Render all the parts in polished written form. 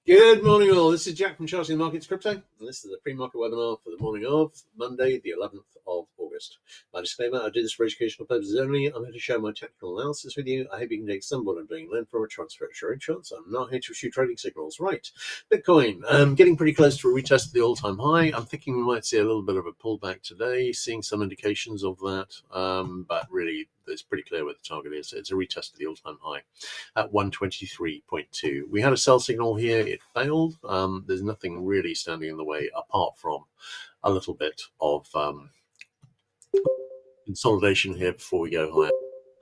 Good morning, all. This is Jack from Charting the Markets Crypto, and this is the pre-market webinar for the morning of Monday, the 11th of August. My disclaimer: I do this for educational purposes only. I'm here to share my technical analysis with you. I hope you can take some of what I'm doing, learn from a transfer your insurance. I'm not here to issue trading signals. Right, Bitcoin getting pretty close to a retest of the all-time high. I'm thinking we might see a little bit of a pullback today, seeing some indications of that, but really it's pretty clear where the target is. It's a retest of the all-time high at 123.2. We had a sell signal here. It failed. There's nothing really standing in the way apart from a little bit of consolidation here before we go higher.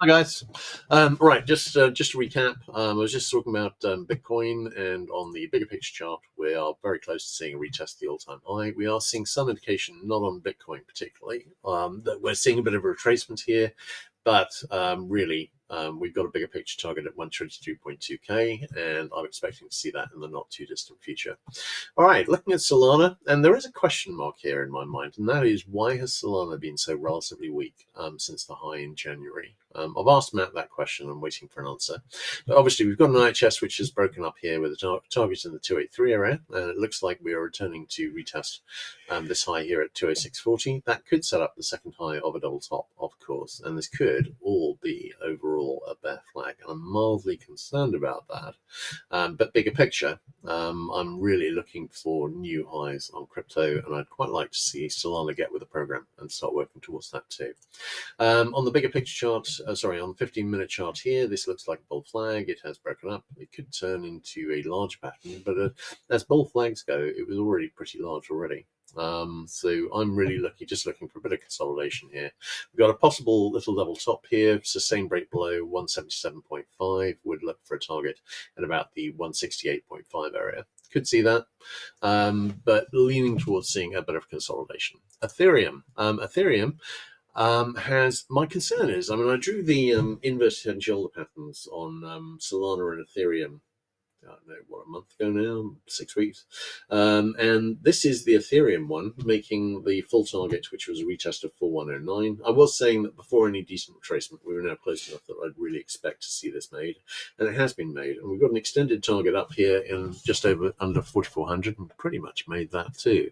Hi guys. Right, just to recap, I was just talking about Bitcoin, and on the bigger picture chart, we are very close to seeing a retest of the all-time high. We are seeing some indication, not on Bitcoin particularly, that we're seeing a bit of a retracement here, but really we've got a bigger picture target at 122.2k, and I'm expecting to see that in the not too distant future. All right, looking at Solana, and there is a question mark here in my mind, and that is, why has Solana been so relatively weak since the high in January? I've asked Matt that question. I'm waiting for an answer. But obviously, we've got an IHS which is broken up here with a target in the 283 area, and it looks like we are returning to retest this high here at 206.40. That could set up the second high of a double top, of course, and this could all be overall a bear flag. I'm mildly concerned about that. But bigger picture, I'm really looking for new highs on crypto, and I'd quite like to see Solana get with the program and start working towards that too. On the bigger picture chart, on the 15-minute chart here, this looks like a bull flag. It has broken up. It could turn into a large pattern, but as bull flags go, it was already pretty large already. So I'm really looking for a bit of consolidation here. We've got a possible little double top here, sustained break below 177.5. Would look for a target at about the 168.5 area. Could see that, but leaning towards seeing a bit of consolidation. Ethereum. Has, my concern is, I drew the inverted head and shoulder patterns on Solana and Ethereum, I don't know, a month ago now, 6 weeks. And this is the Ethereum one, making the full target, which was a retest of 4109. I was saying that before any decent retracement, we were now close enough that I'd really expect to see this made. And it has been made. And we've got an extended target up here in just under 4400, and pretty much made that too.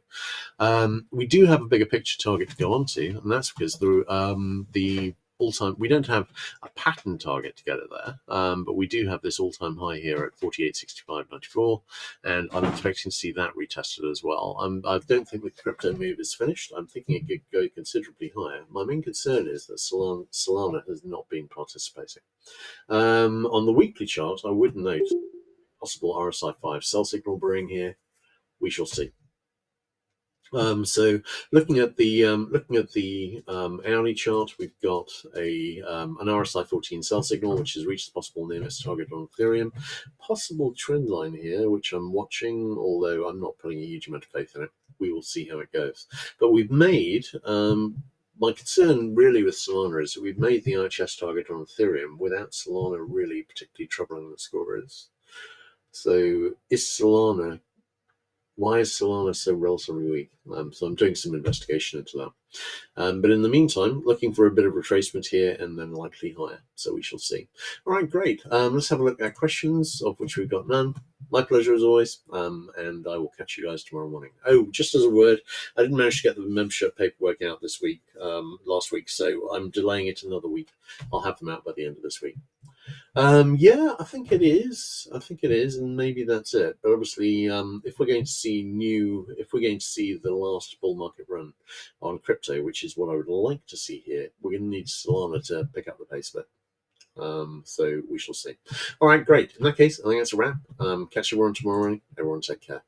We do have a bigger picture target to go on to, and that's because the all-time, we don't have a pattern target to get it there, but we do have this all-time high here at 48.65.94, and I'm expecting to see that retested as well. I don't think the crypto move is finished. I'm thinking it could go considerably higher. My main concern is that Solana has not been participating. On the weekly chart, I would note possible RSI 5 sell signal brewing here. We shall see. So looking at the hourly chart, we've got an RSI 14 sell signal, which has reached the possible near miss target on Ethereum. Possible trend line here, which I'm watching, although I'm not putting a huge amount of faith in it. We will see how it goes. But we've made my concern really with Solana is that we've made the IHS target on Ethereum without Solana really particularly troubling the scorers. So why is Solana so relatively weak? So I'm doing some investigation into that. But in the meantime, looking for a bit of retracement here and then likely higher. So we shall see. All right, great. Let's have a look at questions, of which we've got none. My pleasure as always. And I will catch you guys tomorrow morning. Oh, just as a word, I didn't manage to get the membership paperwork out this week, last week. So I'm delaying it another week. I'll have them out by the end of this week. Yeah, I think it is, and maybe that's it. But obviously, if we're going to see the last bull market run on crypto, which is what I would like to see here, we're going to need Solana to pick up the pace a bit. So we shall see. All right, great. In that case, I think that's a wrap. Catch everyone tomorrow morning. Everyone take care.